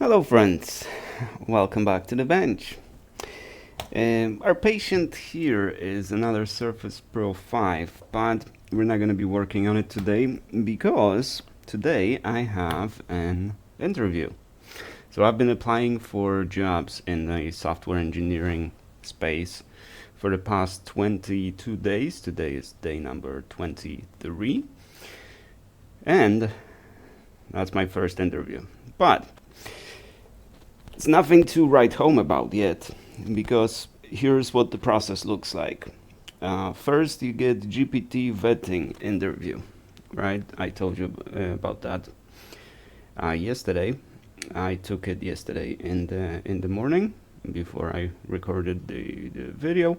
Hello friends, welcome back to the bench. Our patient here is another Surface Pro 5, but we're not going to be working on it today because today I have an interview. So I've been applying for jobs in the software engineering space for the past 22 days. Today is day number 23, and that's my first interview. But it's nothing to write home about yet, because here's what the process looks like. First, you get GPT vetting interview, right? I told you about that yesterday. I took it yesterday in the morning before I recorded the video.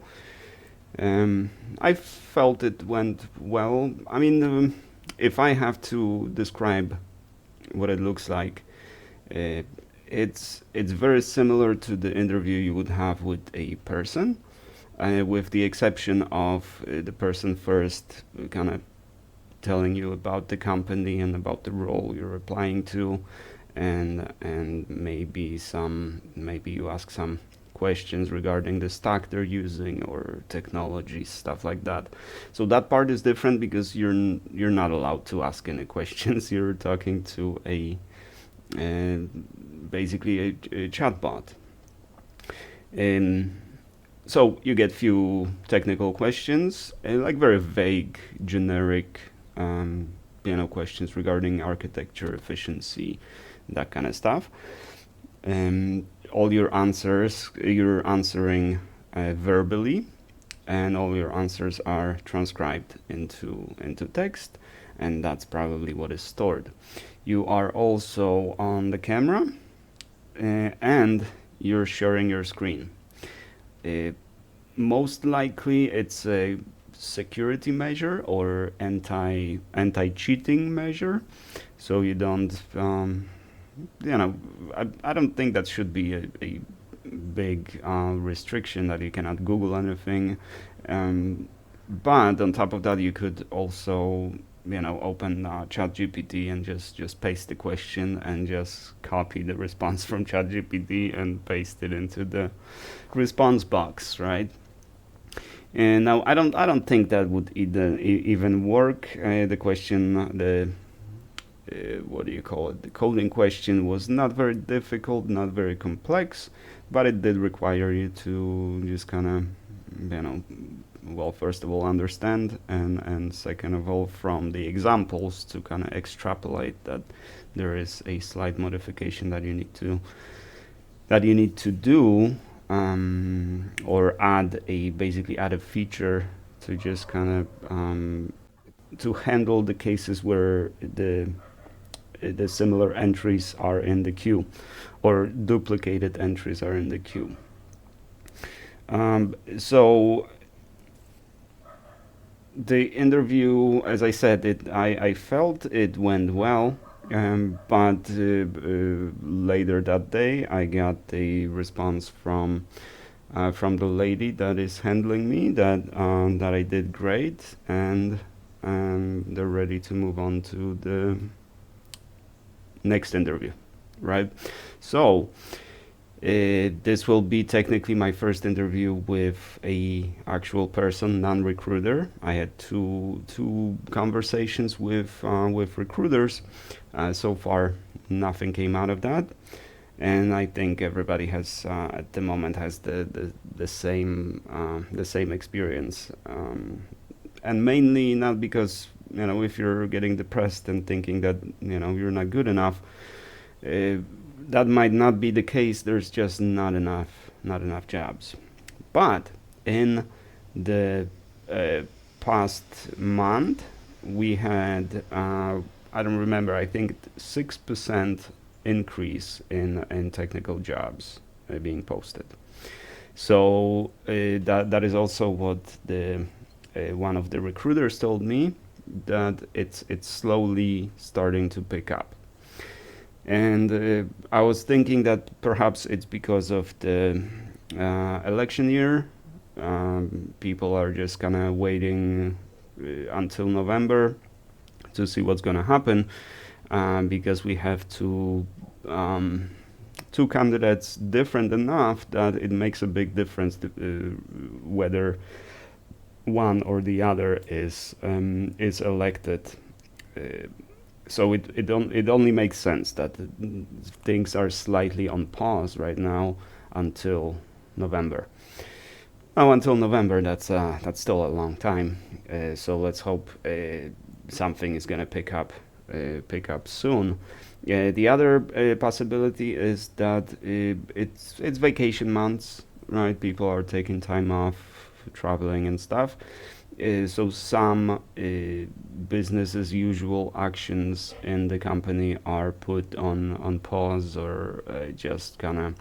I felt it went well. I mean, if I have to describe what it looks like, it's very similar to the interview you would have with a person, with the exception of the person first kind of telling you about the company and about the role you're applying to, and maybe you ask some questions regarding the stack they're using or technology, stuff like that. So that part is different because you're not allowed to ask any questions. You're talking to basically a chatbot. So you get few technical questions, like very vague, generic, questions regarding architecture, efficiency, that kind of stuff. All your answers, you're answering verbally, and all your answers are transcribed into text, and that's probably what is stored. You are also on the camera, and you're sharing your screen. Most likely it's a security measure or anti-cheating measure, so you don't I don't think that should be a big restriction that you cannot Google anything, but on top of that you could also open ChatGPT and just paste the question and just copy the response from ChatGPT and paste it into the response box, right? And now I don't think that would even work. The question, what do you call it? The coding question was not very difficult, not very complex, but it did require you to just kind of, well, first of all, understand, and second of all, from the examples to kind of extrapolate that there is a slight modification that you need to do, or basically add a feature to just kind of to handle the cases where the similar entries are in the queue, or duplicated entries are in the queue. So the interview, as I said, I felt it went well, but later that day I got a response from the lady that is handling me that I did great, and they're ready to move on to the next interview, right? So this will be technically my first interview with a actual person, non-recruiter. I had two conversations with recruiters. So far, nothing came out of that, and I think everybody has at the moment has the same experience, and mainly not because if you're getting depressed and thinking that you're not good enough. That might not be the case. There's just not enough jobs. But in the past month, we had I don't remember. I think 6% increase in technical jobs being posted. So that is also what the one of the recruiters told me, that it's slowly starting to pick up. And I was thinking that perhaps it's because of the election year. People are just kind of waiting until November to see what's going to happen, because we have to two candidates different enough that it makes a big difference to, whether one or the other is elected. Uh, so it only makes sense that things are slightly on pause right now until November. Oh, until November, that's still a long time. So let's hope something is gonna pick up soon. The other possibility is that it's vacation months, right? People are taking time off, traveling and stuff. So some business as usual actions in the company are put on pause or just kind of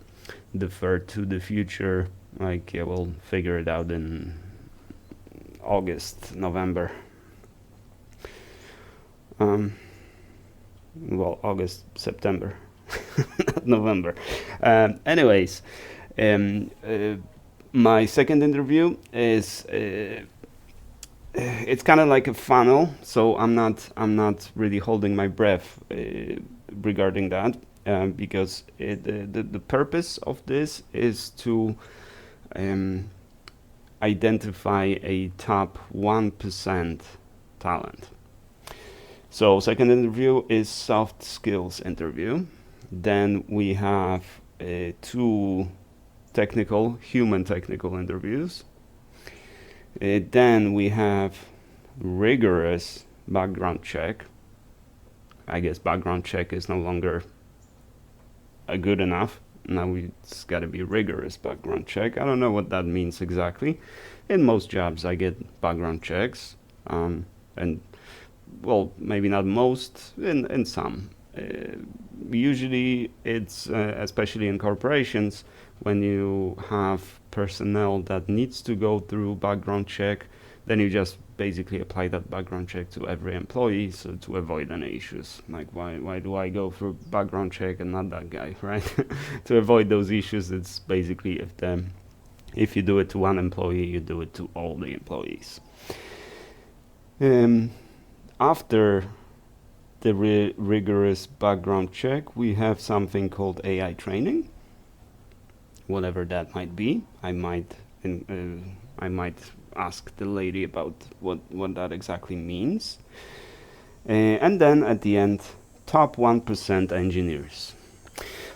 deferred to the future. Like, yeah, we'll figure it out in August, November. Um, well, August, September, not November. Anyways, um, uh, my second interview is it's kind of like a funnel, so I'm not really holding my breath regarding that, because the purpose of this is to um, identify a top 1% talent. So second interview is soft skills interview. Then we have two human technical interviews. Then we have rigorous background check. I guess background check is no longer good enough. Now it's got to be rigorous background check. I don't know what that means exactly. In most jobs, I get background checks, and well, maybe not most, in some. Usually, it's especially in corporations when you have personnel that needs to go through background check, then you just basically apply that background check to every employee, so to avoid any issues. Like, why do I go through background check and not that guy, right? To avoid those issues, it's basically if you do it to one employee, you do it to all the employees. After the rigorous background check, we have something called AI training. Whatever that might be, I might ask the lady about what that exactly means. And then at the end, top 1% engineers.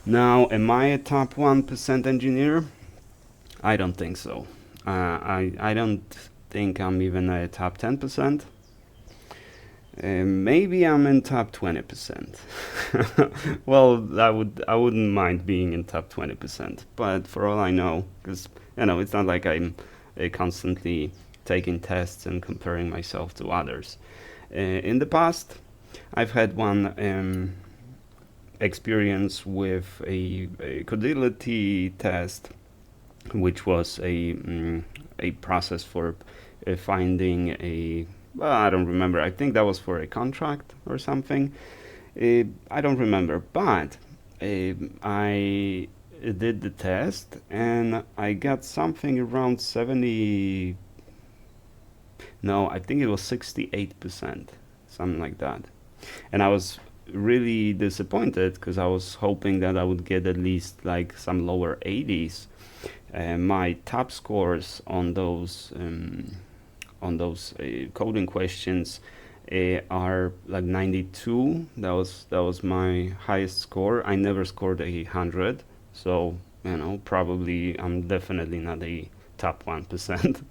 Now, am I a top 1% engineer? I don't think so. I don't think I'm even a top 10%. Maybe I'm in top 20%. Well, I wouldn't mind being in top 20%, but for all I know, because it's not like I'm constantly taking tests and comparing myself to others. In the past, I've had one experience with a codility test, which was a process for finding well, I don't remember. I think that was for a contract or something. I don't remember, but I did the test and I got something around 70. No, I think it was 68%, something like that. And I was really disappointed because I was hoping that I would get at least like some lower 80s. My top scores on those coding questions are like 92. That was my highest score. I never scored 100, so probably I'm definitely not a top 1%.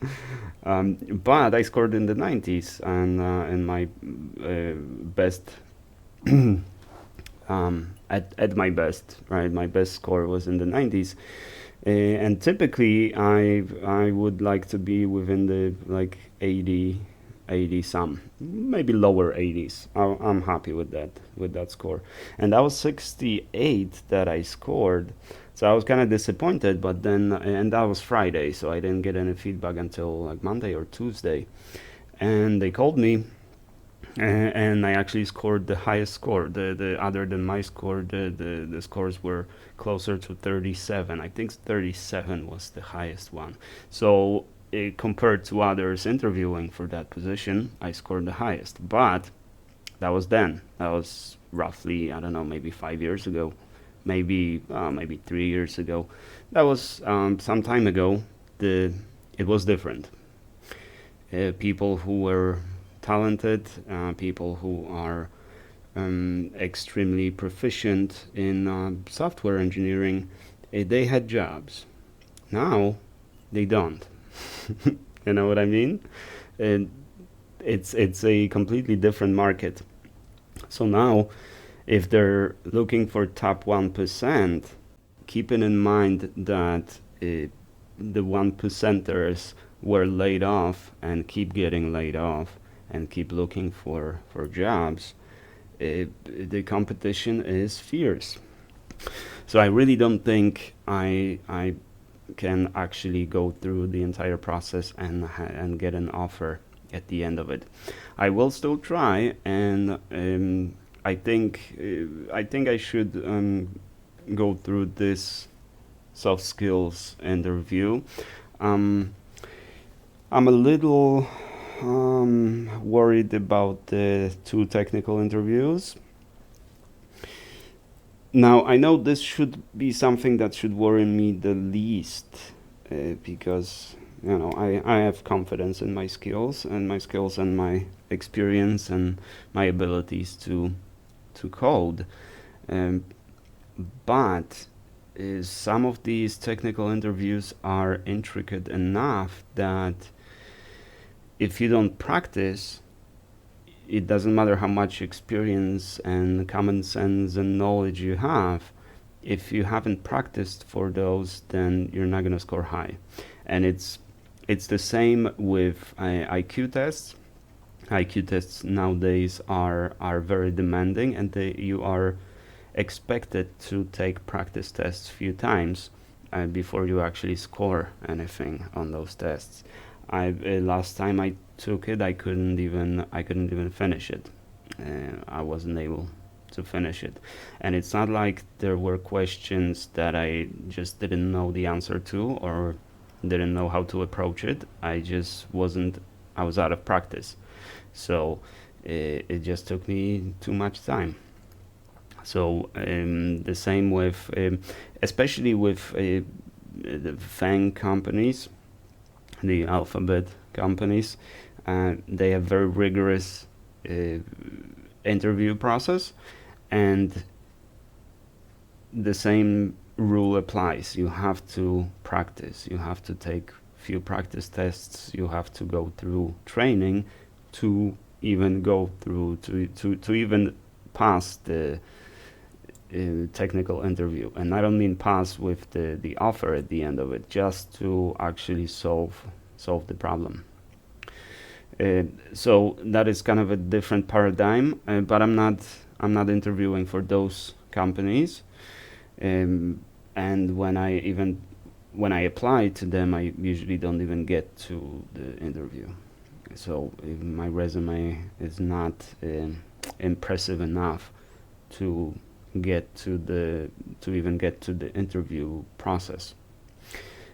But I scored in the 90s, and in my best at my best, right? My best score was in the 90s. And typically, I would like to be within the like 80 some, maybe lower 80s. I'm happy with that score. And that was 68 that I scored. So I was kind of disappointed, but then, and that was Friday, so I didn't get any feedback until like Monday or Tuesday. And they called me, and I actually scored the highest score. The other than my score, the scores were closer to 37. I think 37 was the highest one. So compared to others interviewing for that position, I scored the highest. But that was then. That was roughly, I don't know, maybe 5 years ago. maybe 3 years ago. That was some time ago. It was different. People who were talented, people who are extremely proficient in software engineering, they had jobs. Now they don't. You know what I mean? And it's a completely different market. So now, if they're looking for top 1%, keeping in mind that the 1%ers were laid off and keep getting laid off and keep looking for jobs, the competition is fierce. So I really don't think I can actually go through the entire process and get an offer at the end of it. I will still try, and I think I should go through this soft skills interview. Um, I'm a little worried about the two technical interviews. Now, I know this should be something that should worry me the least, because I have confidence in my skills and my experience and my abilities to code. Um, but some of these technical interviews are intricate enough that if you don't practice, it doesn't matter how much experience and common sense and knowledge you have. If you haven't practiced for those, then you're not going to score high. And it's the same with IQ tests. IQ tests nowadays are very demanding, and you are expected to take practice tests a few times before you actually score anything on those tests. Last time I took it, I couldn't even finish it. I wasn't able to finish it, and it's not like there were questions that I just didn't know the answer to or didn't know how to approach it. I just wasn't. I was out of practice, so it just took me too much time. So the same with, especially with the FANG companies, the alphabet companies, they have very rigorous interview process, and the same rule applies. You have to practice. You have to take few practice tests. You have to go through training to even go through to even pass the technical interview. And I don't mean pass with the offer at the end of it, just to actually solve the problem. So that is kind of a different paradigm, but I'm not interviewing for those companies. And when I apply to them, I usually don't even get to the interview. So my resume is not impressive enough to even get to the interview process.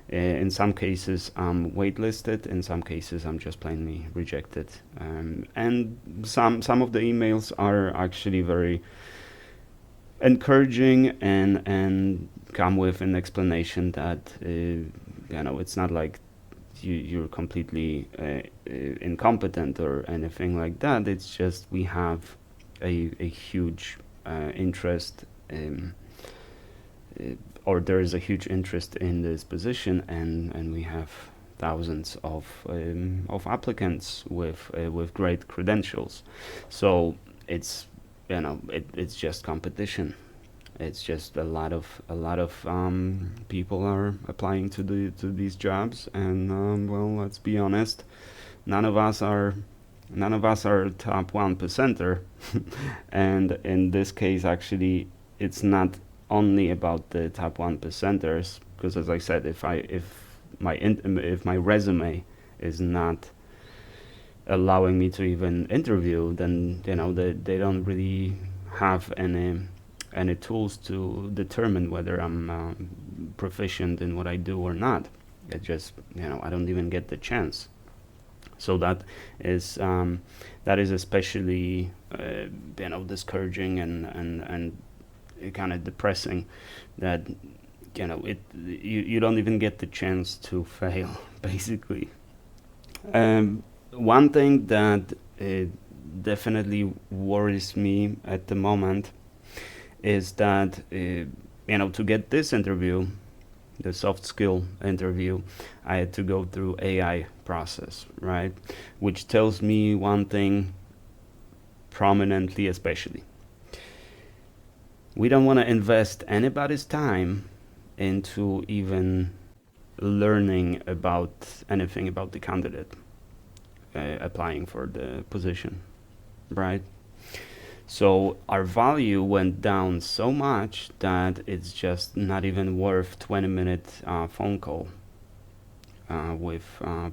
In some cases, I'm waitlisted. In some cases, I'm just plainly rejected. And some of the emails are actually very encouraging and come with an explanation that it's not like you're completely incompetent or anything like that. It's just we have a huge interest, or there is a huge interest in this position, and we have thousands of applicants with great credentials. So it's it's just competition. It's just a lot of people are applying to these jobs, and well, let's be honest, none of us are top 1%er. And in this case, actually, it's not only about the top 1%ers, because as I said, if my resume is not allowing me to even interview, then they don't really have any tools to determine whether I'm proficient in what I do or not. It just I don't even get the chance. So that is especially discouraging, and kind of depressing that you don't even get the chance to fail, basically. One thing that definitely worries me at the moment is that to get this interview, the soft skill interview, I had to go through AI process, right? Which tells me one thing prominently, especially. We don't want to invest anybody's time into even learning about anything about the candidate applying for the position, right? So our value went down so much that it's just not even worth 20-minute phone call with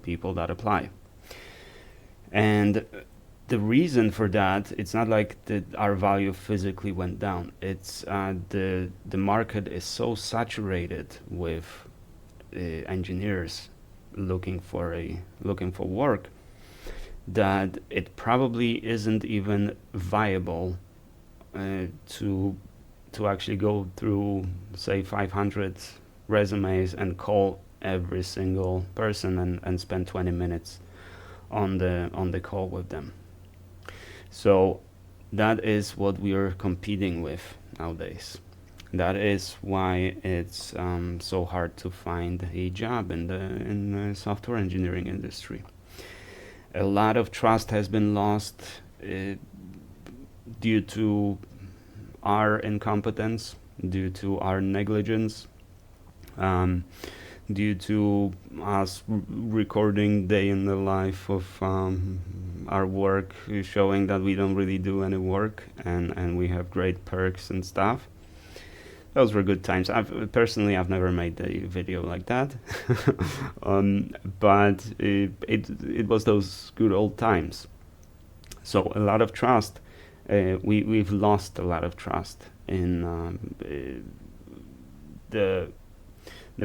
people that apply. And the reason for that, it's not like our value physically went down. It's the market is so saturated with engineers looking for work that it probably isn't even viable to actually go through, say, 500 resumes and call every single person and spend 20 minutes on the call with them. So that is what we are competing with nowadays. That is why it's so hard to find a job in the software engineering industry. A lot of trust has been lost due to our incompetence, due to our negligence, due to us recording day in the life of our work, showing that we don't really do any work and we have great perks and stuff. Those were good times. I've never made a video like that, but it was those good old times. So a lot of trust. We've lost a lot of trust in the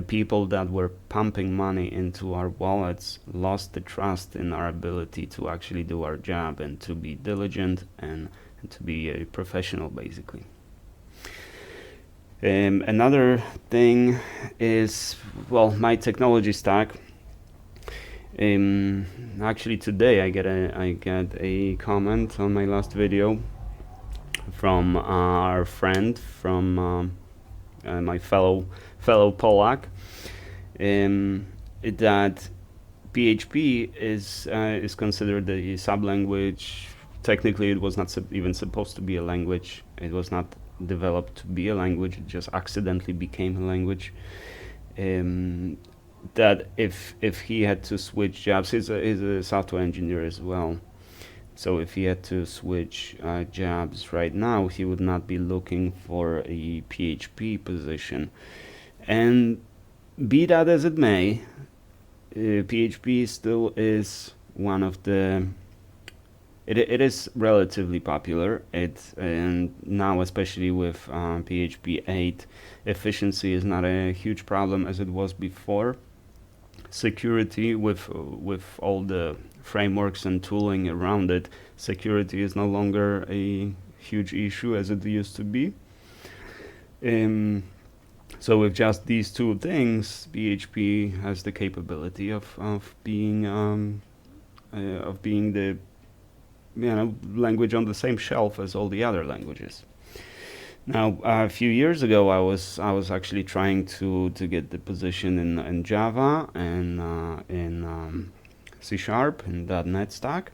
people that were pumping money into our wallets. Lost the trust in our ability to actually do our job and to be diligent and to be a professional, basically. Another thing is, my technology stack. Actually, today I get a comment on my last video from our friend, from my fellow Polak, that PHP is considered a sub-language. Technically, it was not even supposed to be a language. It was not developed to be a language. It just accidentally became a language. That if he had to switch jobs, he's a software engineer as well. So if he had to switch jobs right now, he would not be looking for a PHP position. And be that as it may, PHP still is one of the. It is relatively popular. And now, especially with PHP 8, efficiency is not a huge problem as it was before. Security, with all the frameworks and tooling around it, security is no longer a huge issue as it used to be. So with just these two things, PHP has the capability of being the language on the same shelf as all the other languages. Now, a few years ago, I was actually trying to get the position in Java and in C# and .NET stack.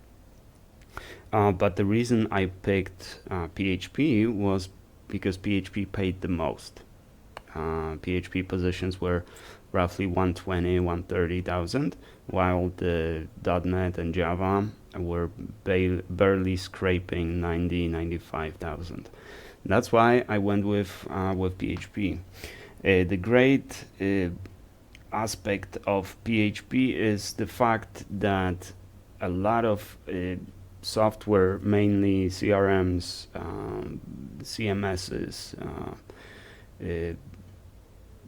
But the reason I picked PHP was because PHP paid the most. PHP positions were roughly 120, 130,000, while the .NET and Java were barely scraping 90, 95,000. That's why I went with PHP. The great aspect of PHP is the fact that a lot of software, mainly CRMs, CMSs,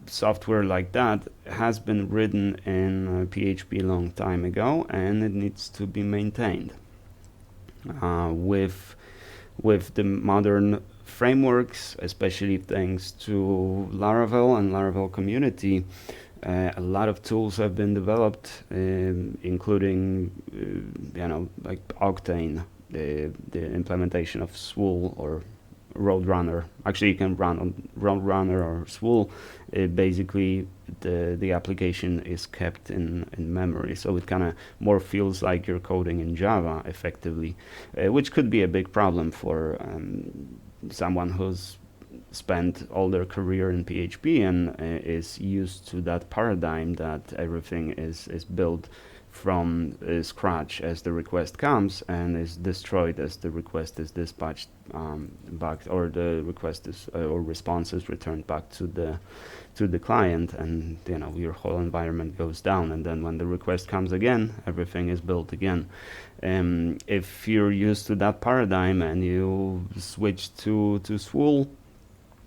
software like that, has been written in PHP a long time ago, and it needs to be maintained. With the modern frameworks, especially thanks to Laravel and Laravel community. A lot of tools have been developed, including, like Octane, the implementation of Swool or Roadrunner. Actually, you can run on Roadrunner or Swool. Basically, the application is kept in memory, so it kind of more feels like you're coding in Java effectively, which could be a big problem for someone who's spent all their career in PHP and is used to that paradigm that everything is built from scratch as the request comes and is destroyed as the request is dispatched back, or the request is or response is returned back to the client, and your whole environment goes down, and then when the request comes again, everything is built again. If you're used to that paradigm and you switch to Swool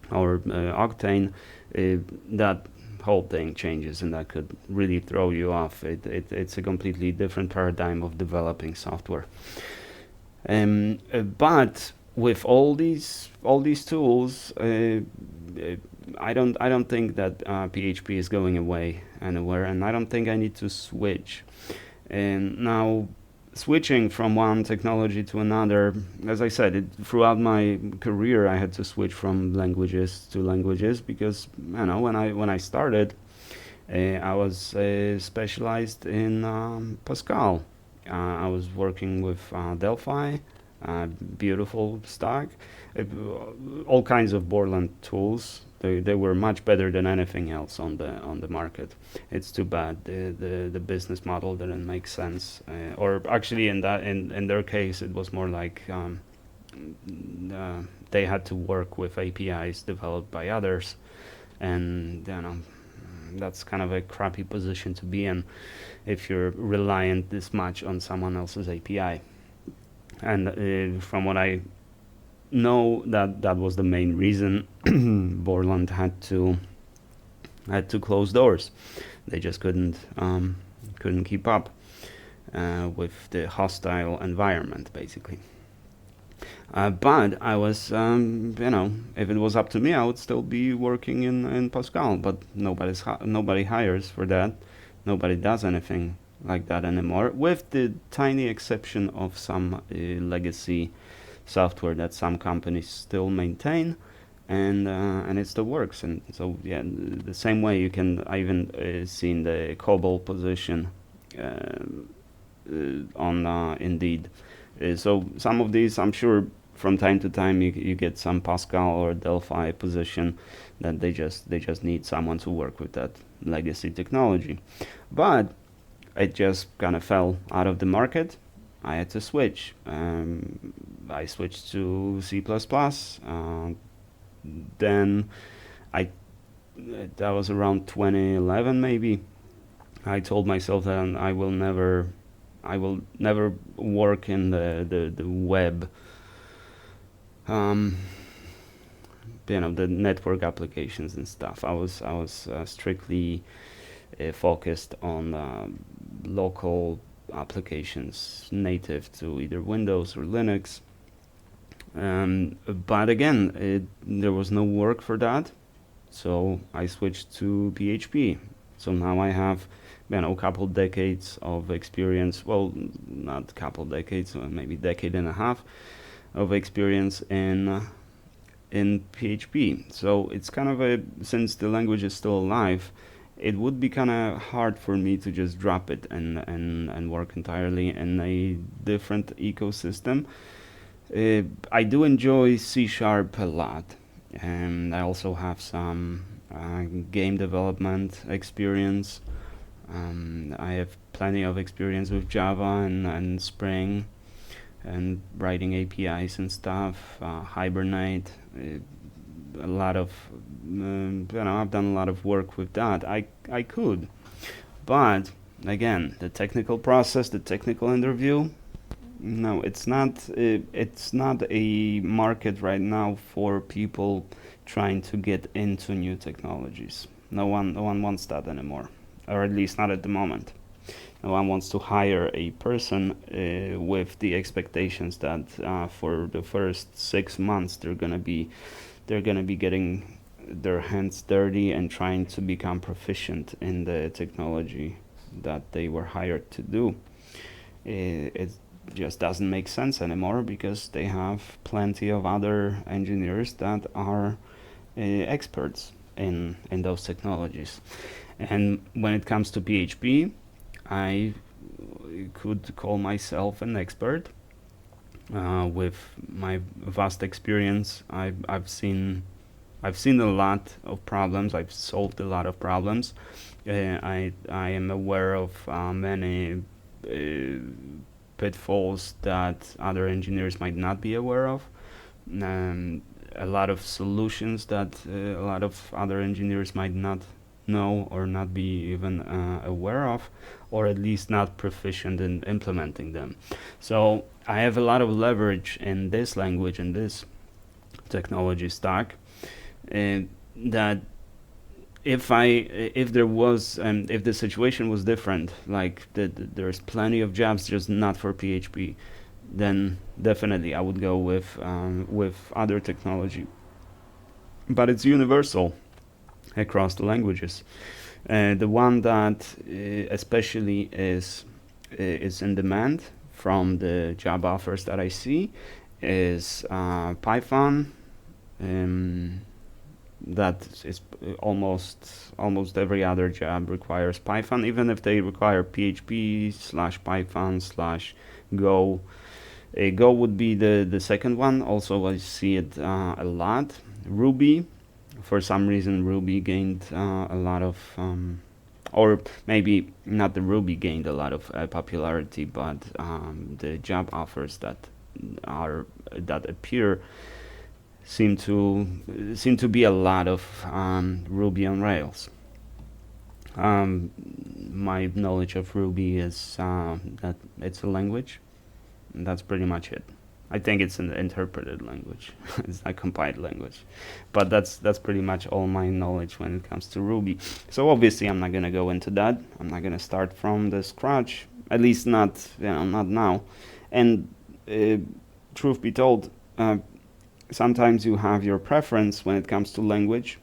or Octane, that whole thing changes, and that could really throw you off. It's a completely different paradigm of developing software. But with all these tools, I don't think that PHP is going away anywhere, and I don't think I need to switch. And now, switching from one technology to another, as I said, throughout my career, I had to switch from languages to languages because when I started, I was specialized in Pascal. I was working with Delphi, beautiful stack, all kinds of Borland tools. They were much better than anything else on the market. It's too bad the business model didn't make sense, or actually in their case it was more like they had to work with APIs developed by others, and that's kind of a crappy position to be in if you're reliant this much on someone else's API. And from what I know, that was the main reason Borland had to close doors. They just couldn't keep up with the hostile environment, basically. But I was, if it was up to me, I would still be working in Pascal. But nobody hires for that. Nobody does anything like that anymore, with the tiny exception of some legacy software that some companies still maintain, and it still works. And so the same way you can even seen the COBOL position on Indeed. So some of these, I'm sure, from time to time you get some Pascal or Delphi position that they just need someone to work with that legacy technology, but it just kind of fell out of the market. I had to switch. I switched to C++. Then that was around 2011 maybe. I told myself that I will never work in the web, the network applications and stuff. I was strictly focused on local applications native to either Windows or Linux. But again, there was no work for that, so I switched to PHP. So now I have a couple decades of experience. Well, not couple decades, maybe decade and a half of experience in PHP. So it's kind of since the language is still alive, it would be kind of hard for me to just drop it and work entirely in a different ecosystem. I do enjoy C# a lot, and I also have some game development experience. I have plenty of experience with Java and Spring and writing APIs and stuff, Hibernate. A lot of I've done a lot of work with that. I could, but again, the technical process, the technical interview, no, it's not a market right now for people trying to get into new technologies. No one wants that anymore, or at least not at the moment. No one wants to hire a person with the expectations that for the first 6 months they're gonna be getting their hands dirty and trying to become proficient in the technology that they were hired to do. It just doesn't make sense anymore because they have plenty of other engineers that are experts in those technologies. And when it comes to PHP, I could call myself an expert. With my vast experience, I've seen a lot of problems. I've solved a lot of problems. I am aware of many pitfalls that other engineers might not be aware of. Um, a lot of solutions that a lot of other engineers might not know or not be even aware of, or at least not proficient in implementing them. So I have a lot of leverage in this language and this technology stack, and that if there was if the situation was different, like there's plenty of jobs just not for PHP, then definitely I would go with other technology. But it's universal across the languages. The one that especially is in demand from the job offers that I see is Python. Um, that is almost every other job requires Python, even if they require PHP slash Python slash Go. Go would be the second one. Also, I see it a lot. Ruby, for some reason, Ruby gained a lot of, or maybe not the Ruby gained a lot of popularity, but the job offers that appear seem to be a lot of Ruby on Rails. My knowledge of Ruby is that it's a language. And that's pretty much it. I think it's an interpreted language. It's not compiled language, but that's pretty much all my knowledge when it comes to Ruby. So obviously, I'm not gonna go into that. I'm not gonna start from the scratch. At least not not now. And truth be told, sometimes you have your preference when it comes to language,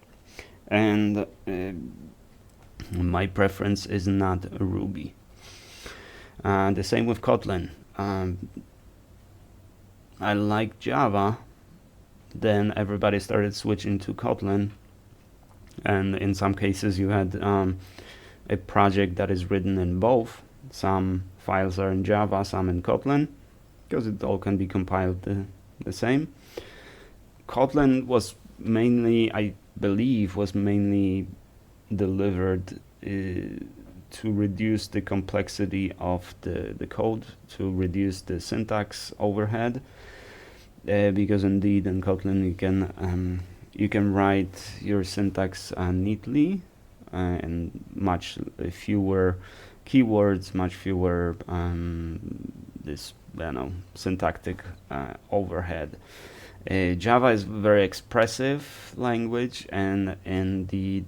and my preference is not Ruby. The same with Kotlin. I like Java, then everybody started switching to Kotlin, and in some cases you had a project that is written in both. Some files are in Java, some in Kotlin, because it all can be compiled the same. Kotlin was mainly, I believe, was mainly delivered to reduce the complexity of the code, to reduce the syntax overhead, because indeed in Kotlin you can write your syntax neatly and much fewer keywords, much fewer this syntactic overhead. Java is a very expressive language, and indeed,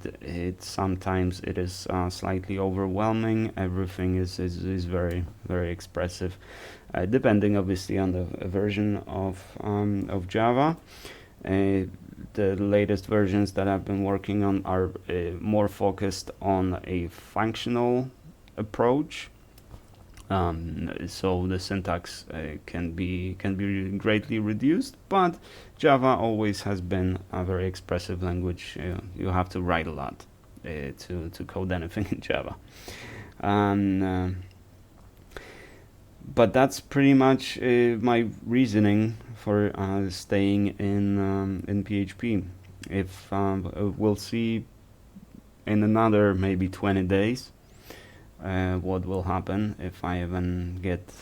sometimes it is slightly overwhelming. Everything is very very expressive, depending obviously on the version of Java. The latest versions that I've been working on are more focused on a functional approach. So the syntax can be greatly reduced, but Java always has been a very expressive language. You have to write a lot to code anything in Java. But that's pretty much my reasoning for staying in PHP. If we'll see in another maybe 20 days what will happen if I even get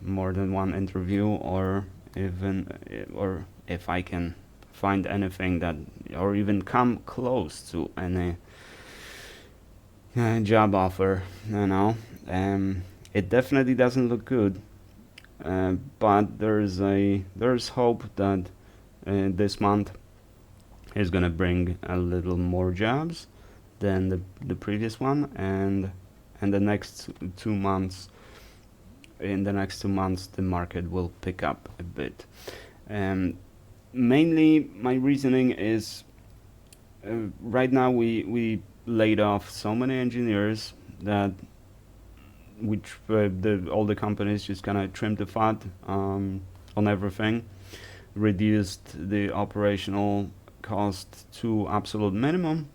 more than one interview, or if I can find anything that, or even come close to any job offer. It definitely doesn't look good, but there's hope that this month is gonna bring a little more jobs than the previous one, and and the next 2 months, in the next 2 months, the market will pick up a bit. And mainly, my reasoning is right now we laid off so many engineers that all the companies just kind of trimmed the fat on everything, reduced the operational cost to absolute minimum,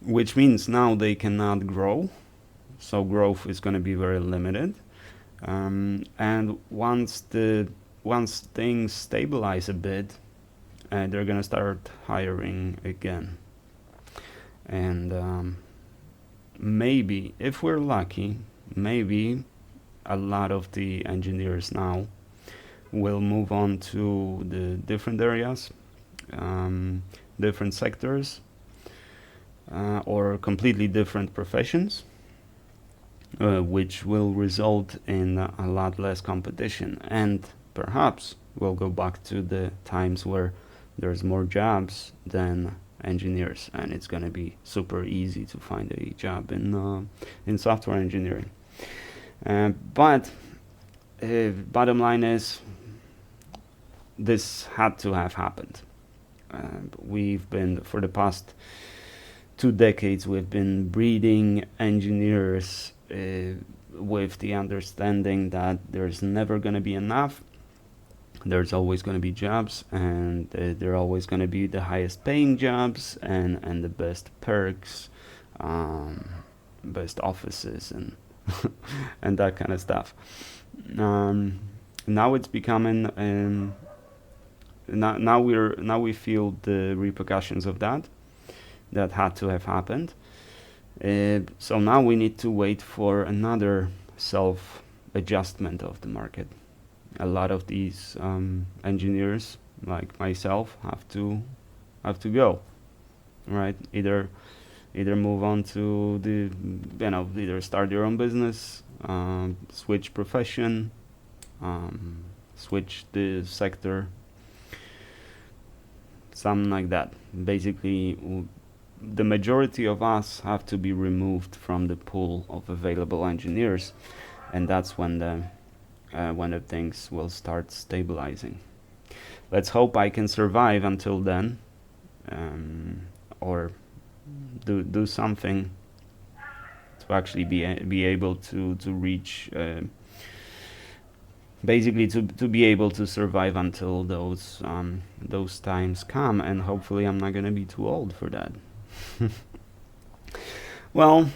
which means now they cannot grow. So growth is going to be very limited. And once things stabilize a bit, they're going to start hiring again. And maybe, if we're lucky, maybe a lot of the engineers now will move on to the different areas, different sectors, or completely different professions, which will result in a lot less competition, and perhaps we'll go back to the times where there's more jobs than engineers, and it's going to be super easy to find a job in software engineering. But bottom line is, this had to have happened. We've been, for the past 2 decades, we've been breeding engineers with the understanding that there's never going to be enough. There's always going to be jobs, and they're always going to be the highest paying jobs and the best perks, best offices, and and that kind of stuff. Now it's becoming now we feel the repercussions of that had to have happened. So now we need to wait for another self-adjustment of the market. A lot of these engineers, like myself, have to go, right? Either move on to either start your own business, switch profession, switch the sector, something like that. Basically, the majority of us have to be removed from the pool of available engineers, and that's when the things will start stabilizing. Let's hope I can survive until then, or do something to actually be able to reach, basically to be able to survive until those times come, and hopefully I'm not gonna be too old for that. Well,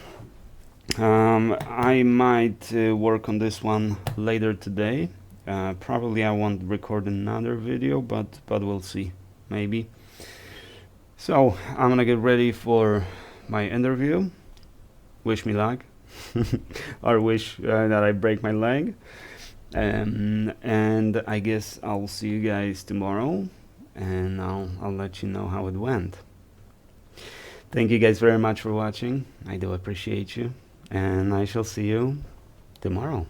I might work on this one later today. Probably I won't record another video, but we'll see, maybe. So I'm gonna get ready for my interview. Wish me luck, or wish that I break my leg. And I guess I'll see you guys tomorrow, and I'll let you know how it went. Thank you guys very much for watching. I do appreciate you, and I shall see you tomorrow.